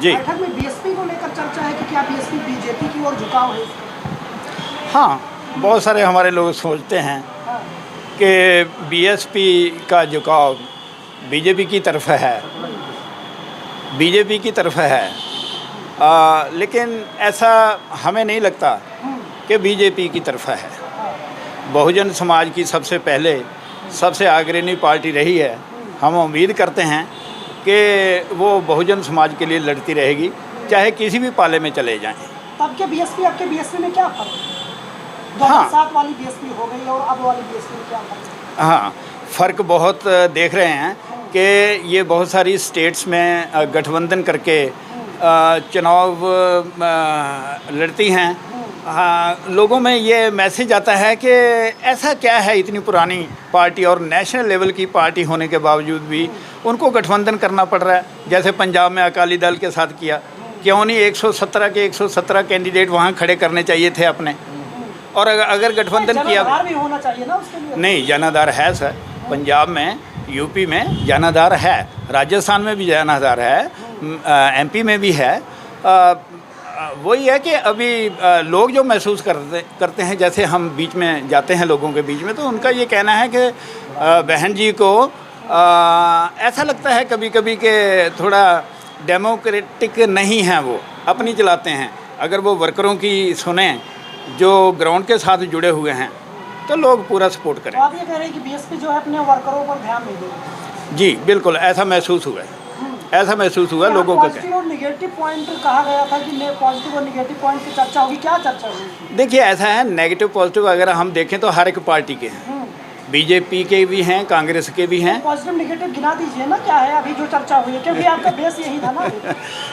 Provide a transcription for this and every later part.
जी। बैठक में बीएसपी को लेकर चर्चा है कि क्या बीएसपी बीजेपी की ओर झुकाव है? हाँ, बहुत सारे हमारे लोग सोचते हैं हाँ, कि बीएसपी का झुकाव बीजेपी की तरफ है, बीजेपी की तरफ है। लेकिन ऐसा हमें नहीं लगता कि बीजेपी की तरफ है। बहुजन समाज की सबसे पहले सबसे अग्रणी पार्टी रही है। हम उम्मीद करते हैं कि वो बहुजन समाज के लिए लड़ती रहेगी, चाहे किसी भी पाले में चले जाएं। तब के बीएसपी अब के बीएसपी में क्या फर्क है? हाँ। 2007 वाली बीएसपी हो गई और अब वाली बीएसपी में क्या फर्क है? हाँ, फ़र्क बहुत देख रहे हैं कि ये बहुत सारी स्टेट्स में गठबंधन करके चुनाव लड़ती हैं। हाँ, लोगों में ये मैसेज आता है कि ऐसा क्या है, इतनी पुरानी पार्टी और नेशनल लेवल की पार्टी होने के बावजूद भी उनको गठबंधन करना पड़ रहा है। जैसे पंजाब में अकाली दल के साथ किया, क्यों नहीं 117 के 117 कैंडिडेट वहाँ खड़े करने चाहिए थे अपने। और अगर गठबंधन किया जनाधार भी होना चाहिए ना उसके लिए। नहीं, जनाधार है सर, पंजाब में, यूपी में जनाधार है, राजस्थान में भी जनाधार है, एमपी में भी है। वही है कि अभी लोग जो महसूस करते हैं, जैसे हम बीच में जाते हैं लोगों के बीच में, तो उनका ये कहना है कि बहन जी को ऐसा लगता है कभी कभी कि थोड़ा डेमोक्रेटिक नहीं है, वो अपनी चलाते हैं। अगर वो वर्करों की सुने जो ग्राउंड के साथ जुड़े हुए हैं तो लोग पूरा सपोर्ट करें। तो आप ये कह रहे हैं कि बीएसपी जो है अपने वर्करों पर ध्यान नहीं देगी? जी बिल्कुल, ऐसा महसूस हुआ है, ऐसा महसूस हुआ लोगों को। पॉजिटिव और नेगेटिव पॉइंट कहा गया था कि पॉजिटिव और नेगेटिव पॉइंट की चर्चा होगी, क्या चर्चा होगी? देखिए, ऐसा है, नेगेटिव पॉजिटिव अगर हम देखें तो हर एक पार्टी के हैं, बीजेपी के भी हैं, कांग्रेस के भी हैं। पॉजिटिव नेगेटिव गिना दीजिए ना, क्या है अभी जो चर्चा हुई है, क्योंकि आपका बेस यही था ना।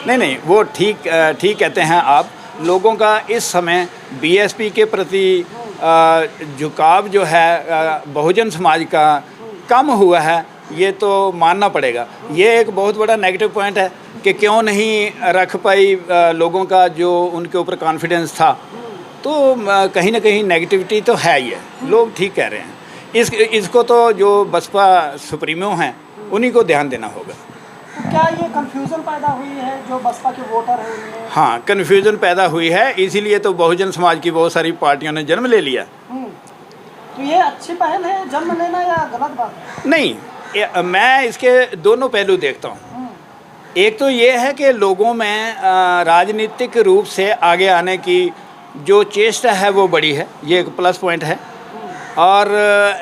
नहीं, वो ठीक कहते हैं आप। लोगों का इस समय बीएसपी के प्रति झुकाव जो है बहुजन समाज का कम हुआ है, ये तो मानना पड़ेगा। ये एक बहुत बड़ा नेगेटिव पॉइंट है कि क्यों नहीं रख पाई लोगों का जो उनके ऊपर कॉन्फिडेंस था। तो कहीं ना कहीं नेगेटिविटी तो है ही है, लोग ठीक कह रहे हैं। इसको तो जो बसपा सुप्रीमो हैं उन्हीं को ध्यान देना होगा। तो क्या ये कंफ्यूजन पैदा हुई है जो बसपा के वोटर हैं उनमें? हाँ, कन्फ्यूजन पैदा हुई है, इसीलिए तो बहुजन समाज की बहुत सारी पार्टियों ने जन्म ले लिया। तो ये अच्छी पहल है जन्म लेना या गलत बात है? नहीं, मैं इसके दोनों पहलू देखता हूँ। एक तो ये है कि लोगों में राजनीतिक रूप से आगे आने की जो चेष्टा है वो बड़ी है, ये एक प्लस पॉइंट है। और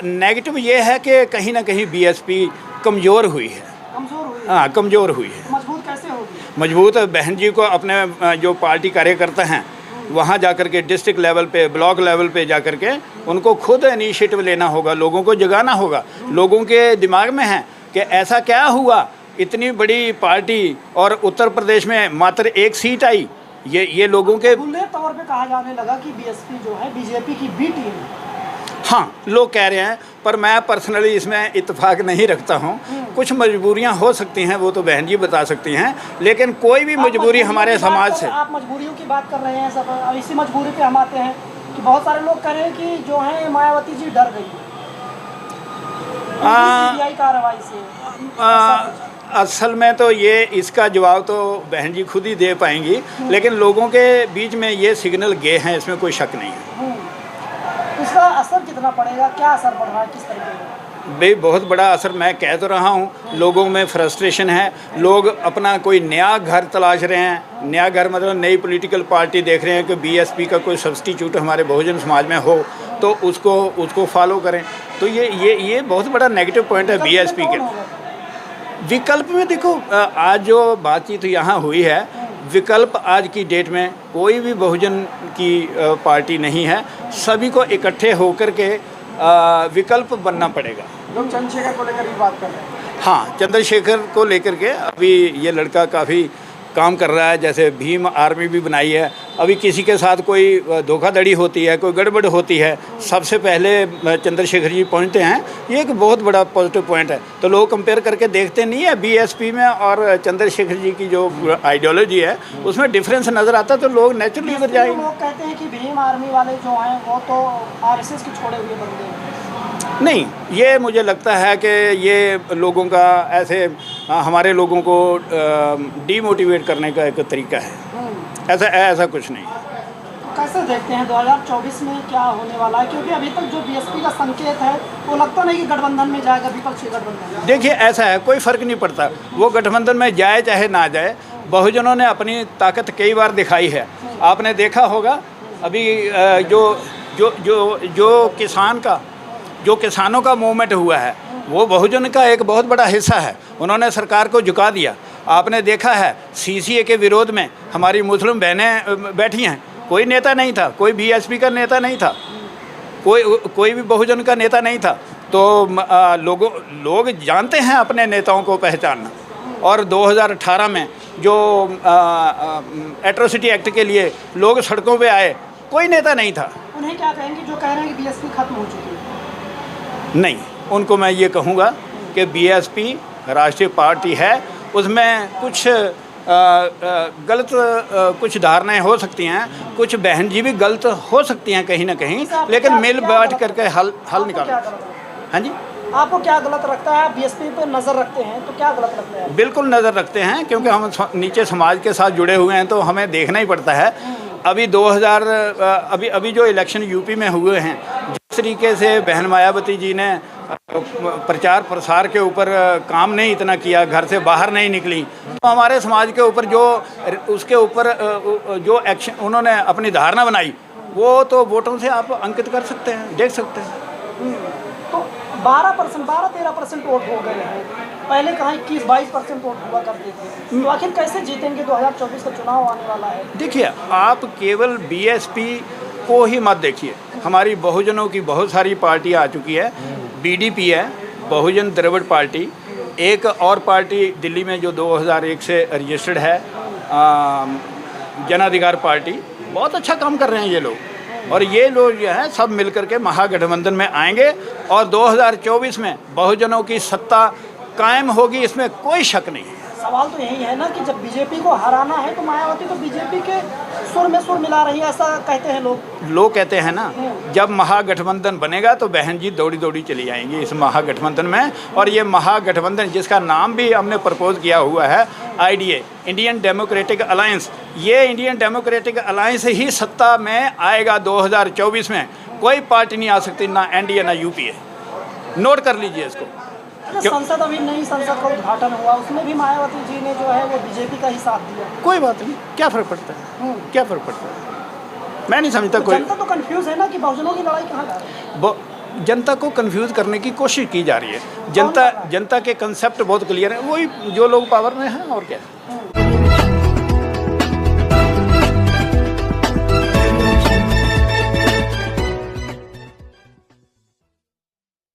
नेगेटिव ये है कि कहीं ना कहीं बीएसपी कमज़ोर हुई है। कमजोर हुई है? हाँ, कमज़ोर हुई है। मजबूत कैसे होगी? मजबूत बहन जी को अपने जो पार्टी कार्यकर्ता हैं वहाँ जाकर के डिस्ट्रिक्ट लेवल पे, ब्लॉक लेवल पे जाकर के उनको खुद इनिशिएटिव लेना होगा, लोगों को जगाना होगा। लोगों के दिमाग में है कि ऐसा क्या हुआ, इतनी बड़ी पार्टी और उत्तर प्रदेश में मात्र एक सीट आई। ये लोगों के खुले तौर पे कहा जाने लगा कि बीएसपी जो है बीजेपी की बी टीम है। हाँ, लोग कह रहे हैं, पर मैं पर्सनली इसमें इत्तेफाक नहीं रखता हूँ। कुछ मजबूरियाँ हो सकती हैं, वो तो बहन जी बता सकती हैं, लेकिन कोई भी मजबूरी हमारे समाज से। आप मजबूरियों की बात कर रहे हैं सब, इसी मजबूरी पे हम आते हैं कि बहुत सारे लोग कह रहे हैं कि जो है मायावती जी डर गई सीबीआई कार्रवाई से। असल में तो ये इसका जवाब तो बहन जी खुद ही दे पाएंगी, लेकिन लोगों के बीच में ये सिग्नल गए हैं, इसमें कोई शक नहीं है। इसका असर कितना पड़ेगा, क्या असर पड़ रहा है, किस तरीके का? भाई, बहुत बड़ा असर मैं कह तो रहा हूँ। लोगों में फ्रस्ट्रेशन है, लोग अपना कोई नया घर तलाश रहे हैं। नया घर मतलब नई पॉलिटिकल पार्टी देख रहे हैं कि बीएसपी का कोई सब्स्टिट्यूट हमारे बहुजन समाज में हो तो उसको फॉलो करें। तो ये बहुत बड़ा नेगेटिव पॉइंट है बीएसपी के। विकल्प में देखो, आज जो बातचीत यहाँ हुई है, विकल्प आज की डेट में कोई भी बहुजन की पार्टी नहीं है। सभी को इकट्ठे होकर के विकल्प बनना पड़ेगा। लोग चंद्रशेखर को लेकर ही बात कर रहे हैं। हाँ, चंद्रशेखर को लेकर के अभी ये लड़का काफ़ी काम कर रहा है। जैसे भीम आर्मी भी बनाई है। अभी किसी के साथ कोई धोखाधड़ी होती है, कोई गड़बड़ होती है, सबसे पहले चंद्रशेखर जी पहुंचते हैं। ये एक बहुत बड़ा पॉजिटिव पॉइंट है। तो लोग कंपेयर करके देखते नहीं है बीएसपी में और चंद्रशेखर जी की जो आइडियोलॉजी है उसमें डिफरेंस नज़र आता है, तो लोग नेचुरली उधर जाएंगे। लोग कहते हैं कि भीम आर्मी वाले जो हैं वो तो आरएसएस के छोड़े हुए बंदे हैं। नहीं, ये मुझे लगता है कि ये लोगों का ऐसे हमारे लोगों को डीमोटिवेट करने का एक तरीका है। ऐसा कुछ नहीं। कैसे देखते हैं 2024 में क्या होने वाला है, क्योंकि अभी तक जो बीएसपी का संकेत है वो लगता नहीं कि गठबंधन में जाएगा, विपक्षी गठबंधन। देखिए, ऐसा है, कोई फ़र्क नहीं पड़ता वो गठबंधन में जाए चाहे ना जाए। बहुजनों ने अपनी ताकत कई बार दिखाई है। आपने देखा होगा अभी जो किसानों का मूवमेंट हुआ है वो बहुजन का एक बहुत बड़ा हिस्सा है। उन्होंने सरकार को झुका दिया। आपने देखा है सीसीए के विरोध में हमारी मुस्लिम बहनें बैठी हैं। कोई नेता नहीं था, कोई बीएसपी का नेता नहीं था, कोई भी बहुजन का नेता नहीं था। तो लोग जानते हैं अपने नेताओं को पहचानना। और 2018 में जो एट्रोसिटी एक्ट के लिए लोग सड़कों पे आए, कोई नेता नहीं था। उन्हें क्या कहेंगे जो कह रहे हैं कि बीएसपी खत्म हो चुकी है? नहीं, उनको मैं ये कहूँगा कि बीएसपी राष्ट्रीय पार्टी है, उसमें कुछ गलत कुछ धारणाएं हो सकती हैं, कुछ बहन जी भी गलत हो सकती हैं कहीं ना कहीं, लेकिन मिल बांट करके हल निकाल। हाँ जी, आपको क्या गलत लगता है? बीएसपी पे नज़र रखते हैं तो क्या गलत लगता है? बिल्कुल नज़र रखते हैं, क्योंकि हम नीचे समाज के साथ जुड़े हुए हैं तो हमें देखना ही पड़ता है। अभी अभी जो इलेक्शन यूपी में हुए हैं, जिस तरीके से बहन मायावती जी ने प्रचार प्रसार के ऊपर काम नहीं इतना किया, घर से बाहर नहीं निकली, तो हमारे समाज के ऊपर उसके ऊपर जो एक्शन उन्होंने अपनी धारणा बनाई, वो तो वोटों से आप अंकित कर सकते हैं, देख सकते हैं। तो 12-13% वोट हो गए हैं। पहले कहाँ 21-22% वोट हुआ करते थे। तो आखिर कैसे जीतेंगे? 2024 का चुनाव आने वाला है। देखिए, आप केवल बीएसपी को ही मत देखिए। हमारी बहुजनों की बहुत सारी पार्टी आ चुकी है। बीडीपी है, बहुजन द्रविड़ पार्टी, एक और पार्टी दिल्ली में जो 2001 से रजिस्टर्ड है, जन अधिकार पार्टी। बहुत अच्छा काम कर रहे हैं ये लोग। और ये लोग जो है सब मिलकर के महागठबंधन में आएंगे और 2024 में बहुजनों की सत्ता कायम होगी, इसमें कोई शक नहीं है। सवाल तो यही है ना कि जब बीजेपी को हराना है तो मायावती तो बीजेपी के सुर में सुर मिला रही है, ऐसा कहते हैं लोग कहते हैं ना, जब महागठबंधन बनेगा तो बहन जी दौड़ी दौड़ी चली आएंगी इस महागठबंधन में। और ये महागठबंधन जिसका नाम भी हमने प्रपोज किया हुआ है, आईडीए, इंडियन डेमोक्रेटिक अलायंस, ये इंडियन डेमोक्रेटिक अलायंस ही सत्ता में आएगा 2024 में। कोई पार्टी नहीं आ सकती, ना एनडीए ना यूपीए। नोट कर लीजिए इसको। संसद, अभी नई संसद का उद्घाटन हुआ, उसमें भी मायावती जी ने जो है वो बीजेपी का ही साथ दिया। कोई बात नहीं, क्या फ़र्क पड़ता है? क्या फ़र्क पड़ता है? मैं नहीं समझता। कोई जनता तो कंफ्यूज है ना कि बहुजनों की लड़ाई कहाँ जा रही है। जनता को कंफ्यूज करने की कोशिश की जा रही है। जनता के कंसेप्ट बहुत क्लियर है, वही जो लोग पावर में हैं, और क्या है।